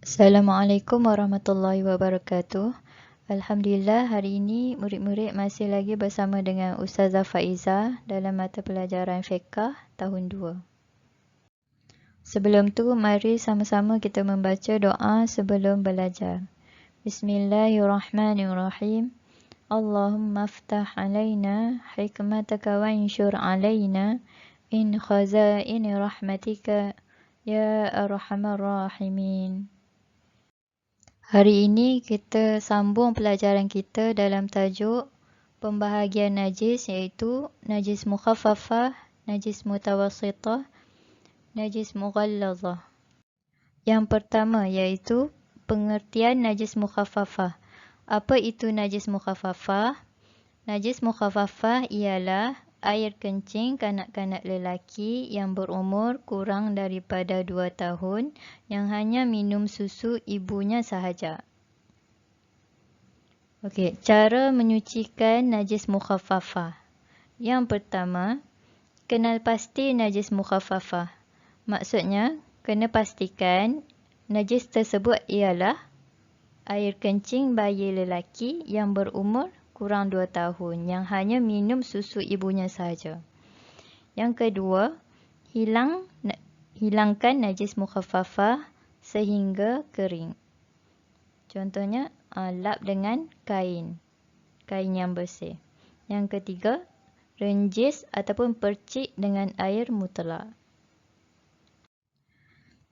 Assalamualaikum warahmatullahi wabarakatuh. Alhamdulillah, hari ini murid-murid masih lagi bersama dengan Ustazah Faizah dalam mata pelajaran Fiqh tahun 2. Sebelum tu, mari sama-sama kita membaca doa sebelum belajar. Bismillahirrahmanirrahim. Allahumma aftah alaina hikmataka wa insyur alaina min khazaini rahmatika ya arhamar rahimin. Hari ini kita sambung pelajaran kita dalam tajuk pembahagian najis, iaitu najis mukhaffafah, najis mutawassithah, najis mughallazah. Yang pertama iaitu pengertian najis mukhaffafah. Apa itu najis mukhaffafah? Najis mukhaffafah ialah air kencing kanak-kanak lelaki yang berumur kurang daripada 2 tahun yang hanya minum susu ibunya sahaja. Okey, cara menyucikan najis mukhaffafah. Yang pertama, kenal pasti najis mukhaffafah. Maksudnya, kena pastikan najis tersebut ialah air kencing bayi lelaki yang berumur kurang 2 tahun yang hanya minum susu ibunya sahaja. Yang kedua, hilangkan najis mukhaffafah sehingga kering. Contohnya, lap dengan kain yang bersih. Yang ketiga, renjis ataupun percik dengan air mutlak.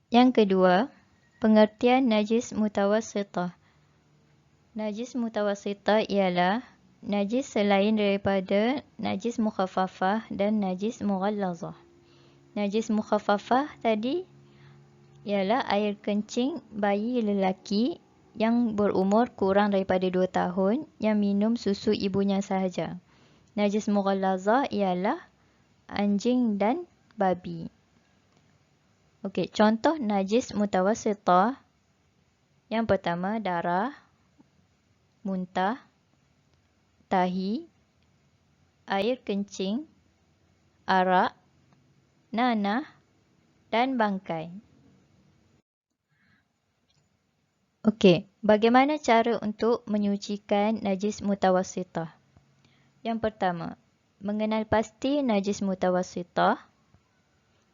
Yang kedua, pengertian najis mutawassithah. Najis mutawassithah ialah najis selain daripada najis mukhaffafah dan najis mughallazah. Najis mukhaffafah tadi ialah air kencing bayi lelaki yang berumur kurang daripada 2 tahun yang minum susu ibunya sahaja. Najis mughallazah ialah anjing dan babi. Okey, contoh najis mutawassithah. Yang pertama, darah, muntah, tahi, air kencing, arak, nanah dan bangkai. Okey, bagaimana cara untuk menyucikan najis mutawassithah? Yang pertama, mengenal pasti najis mutawassithah.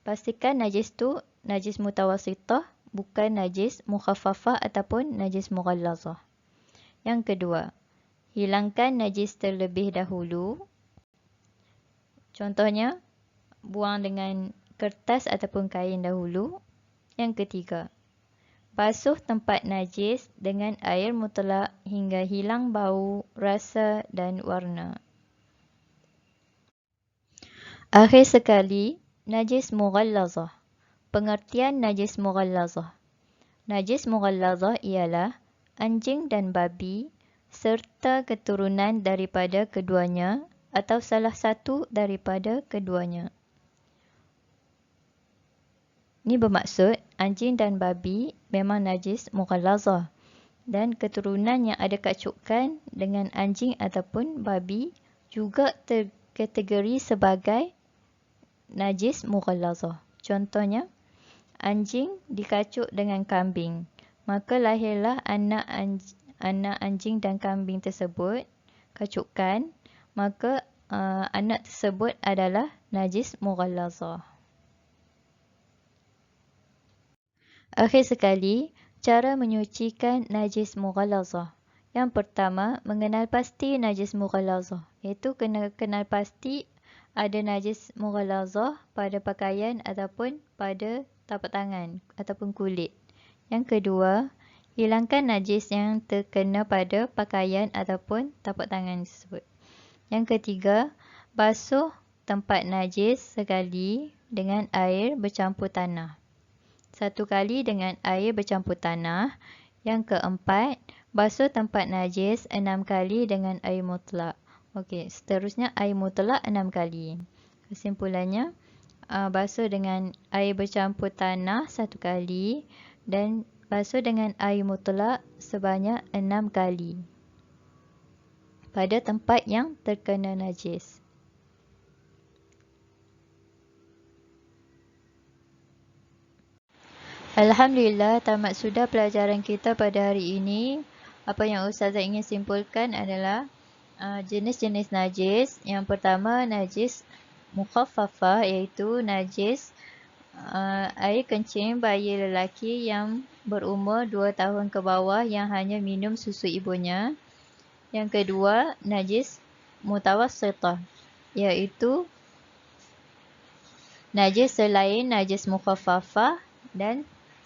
Pastikan najis tu najis mutawassithah, bukan najis mukhaffafah ataupun najis mughallazah. Yang kedua, hilangkan najis terlebih dahulu. Contohnya, buang dengan kertas ataupun kain dahulu. Yang ketiga, basuh tempat najis dengan air mutlak hingga hilang bau, rasa dan warna. Akhir sekali, najis mughallazah. Pengertian najis mughallazah. Najis mughallazah ialah anjing dan babi serta keturunan daripada keduanya atau salah satu daripada keduanya. Ini bermaksud anjing dan babi memang najis mughallazah dan keturunan yang ada kacukan dengan anjing ataupun babi juga terkategori sebagai najis mughallazah. Contohnya, anjing dikacuk dengan kambing, maka lahirlah anak anjing dan kambing tersebut kacukan, maka anak tersebut adalah najis mughallazah. Akhir sekali, cara menyucikan najis mughallazah. Yang pertama, mengenal pasti najis mughallazah, iaitu kena kenal pasti ada najis mughallazah pada pakaian ataupun pada tapak tangan ataupun kulit. Yang kedua, hilangkan najis yang terkena pada pakaian ataupun tapak tangan tersebut. Yang ketiga, basuh tempat najis sekali dengan air bercampur tanah. 1 kali dengan air bercampur tanah. Yang keempat, basuh tempat najis 6 kali dengan air mutlak. Okey, seterusnya air mutlak 6 kali. Kesimpulannya, basuh dengan air bercampur tanah 1 kali dan basuh dengan air mutlak sebanyak 6 kali pada tempat yang terkena najis. Alhamdulillah, tamat sudah pelajaran kita pada hari ini. Apa yang Ustazah ingin simpulkan adalah jenis-jenis najis. Yang pertama, najis mukhaffafah, iaitu najis air kencing bayi lelaki yang berumur 2 tahun ke bawah yang hanya minum susu ibunya. Yang kedua, najis mutawassitah, iaitu najis selain najis mukhaffafah dan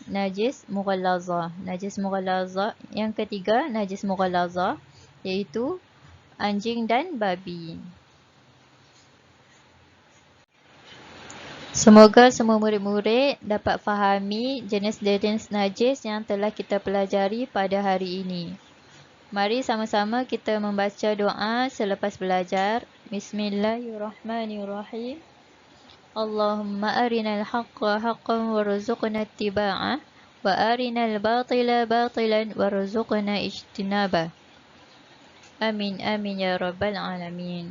najis mughallazah. Najis mughallazah. Yang ketiga, najis mughallazah, iaitu anjing dan babi. Semoga semua murid-murid dapat fahami jenis-jenis najis yang telah kita pelajari pada hari ini. Mari sama-sama kita membaca doa selepas belajar. Bismillahirrahmanirrahim. Allahumma arinal haqqa haqqan warzuqna ittiba'ah wa arinal batila batilan warzuqna ijtinabah. Amin amin ya rabbal alamin.